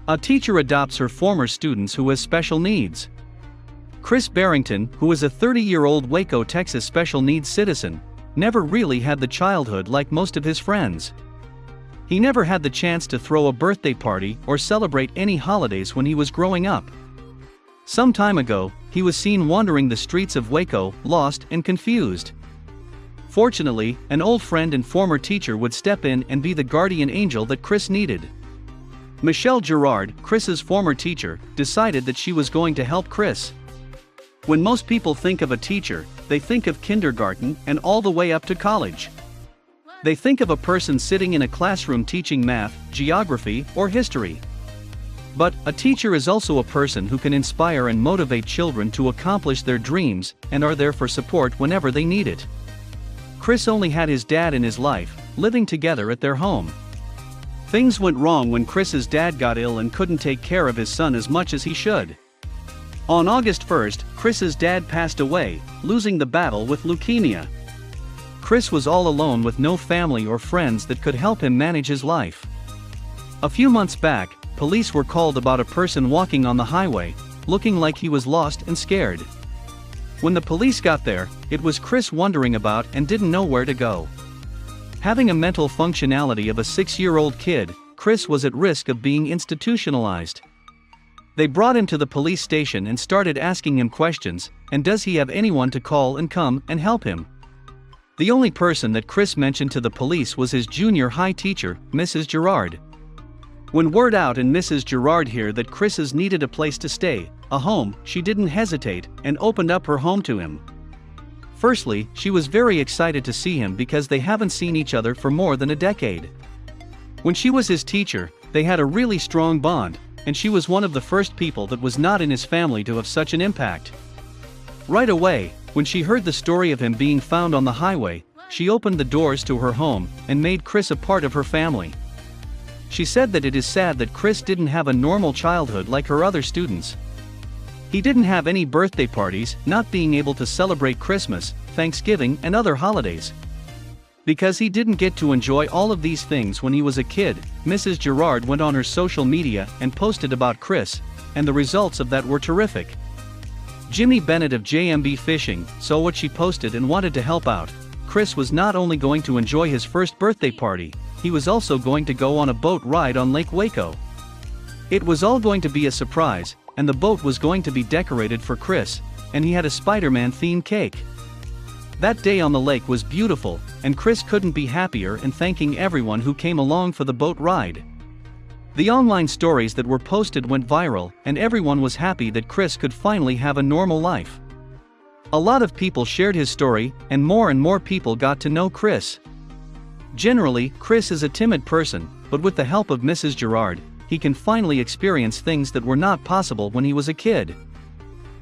A teacher adopts her former students who has special needs. Chris Barrington, who is a 30-year-old Waco, Texas special needs citizen, never really had the childhood like most of his friends. He never had the chance to throw a birthday party or celebrate any holidays when he was growing up. Some time ago, he was seen wandering the streets of Waco, lost and confused. Fortunately, an old friend and former teacher would step in and be the guardian angel that Chris needed. Michelle Girard, Chris's former teacher, decided that she was going to help Chris. When most people think of a teacher, they think of kindergarten and all the way up to college. They think of a person sitting in a classroom teaching math, geography, or history. But a teacher is also a person who can inspire and motivate children to accomplish their dreams and are there for support whenever they need it. Chris only had his dad in his life, living together at their home. Things went wrong when Chris's dad got ill and couldn't take care of his son as much as he should. On August 1st, Chris's dad passed away, losing the battle with leukemia. Chris was all alone with no family or friends that could help him manage his life. A few months back, police were called about a person walking on the highway, looking like he was lost and scared. When the police got there, it was Chris wondering about and didn't know where to go. Having a mental functionality of a 6-year-old kid, Chris was at risk of being institutionalized. They brought him to the police station and started asking him questions, and does he have anyone to call and come and help him? The only person that Chris mentioned to the police was his junior high teacher, Mrs. Girard. When word out and Mrs. Girard heard that Chris's needed a place to stay, a home, she didn't hesitate and opened up her home to him. Firstly, she was very excited to see him because they haven't seen each other for more than a decade. When she was his teacher, they had a really strong bond, and she was one of the first people that was not in his family to have such an impact. Right away, when she heard the story of him being found on the highway, she opened the doors to her home and made Chris a part of her family. She said that it is sad that Chris didn't have a normal childhood like her other students. He didn't have any birthday parties, not being able to celebrate Christmas, Thanksgiving, and other holidays. Because he didn't get to enjoy all of these things when he was a kid, Mrs. Girard went on her social media and posted about Chris, and the results of that were terrific. Jimmy Bennett of JMB Fishing saw what she posted and wanted to help out. Chris was not only going to enjoy his first birthday party, he was also going to go on a boat ride on Lake Waco. It was all going to be a surprise, and the boat was going to be decorated for Chris, and he had a Spider-Man themed cake. That day on the lake was beautiful, and Chris couldn't be happier and thanking everyone who came along for the boat ride. The online stories that were posted went viral, and everyone was happy that Chris could finally have a normal life. A lot of people shared his story, and more people got to know Chris. Generally, Chris is a timid person, but with the help of Mrs. Girard, he can finally experience things that were not possible when he was a kid.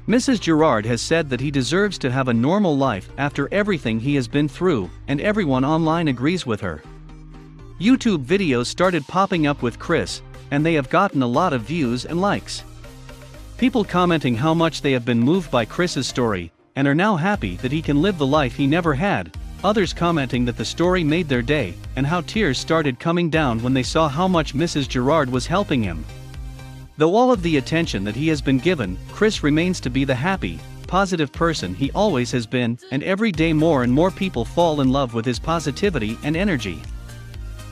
Mrs. Girard has said that he deserves to have a normal life after everything he has been through, and everyone online agrees with her. YouTube videos started popping up with Chris, and they have gotten a lot of views and likes. People commenting how much they have been moved by Chris's story, and are now happy that he can live the life he never had. Others commenting that the story made their day, and how tears started coming down when they saw how much Mrs. Girard was helping him. Though all of the attention that he has been given, Chris remains to be the happy, positive person he always has been, and every day more and more people fall in love with his positivity and energy.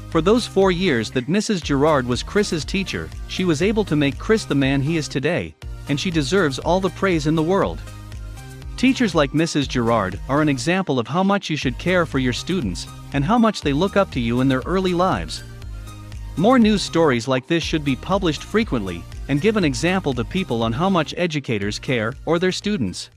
For those 4 years that Mrs. Girard was Chris's teacher, she was able to make Chris the man he is today, and she deserves all the praise in the world. Teachers like Mrs. Girard are an example of how much you should care for your students, and how much they look up to you in their early lives. More news stories like this should be published frequently, and give an example to people on how much educators care for their students.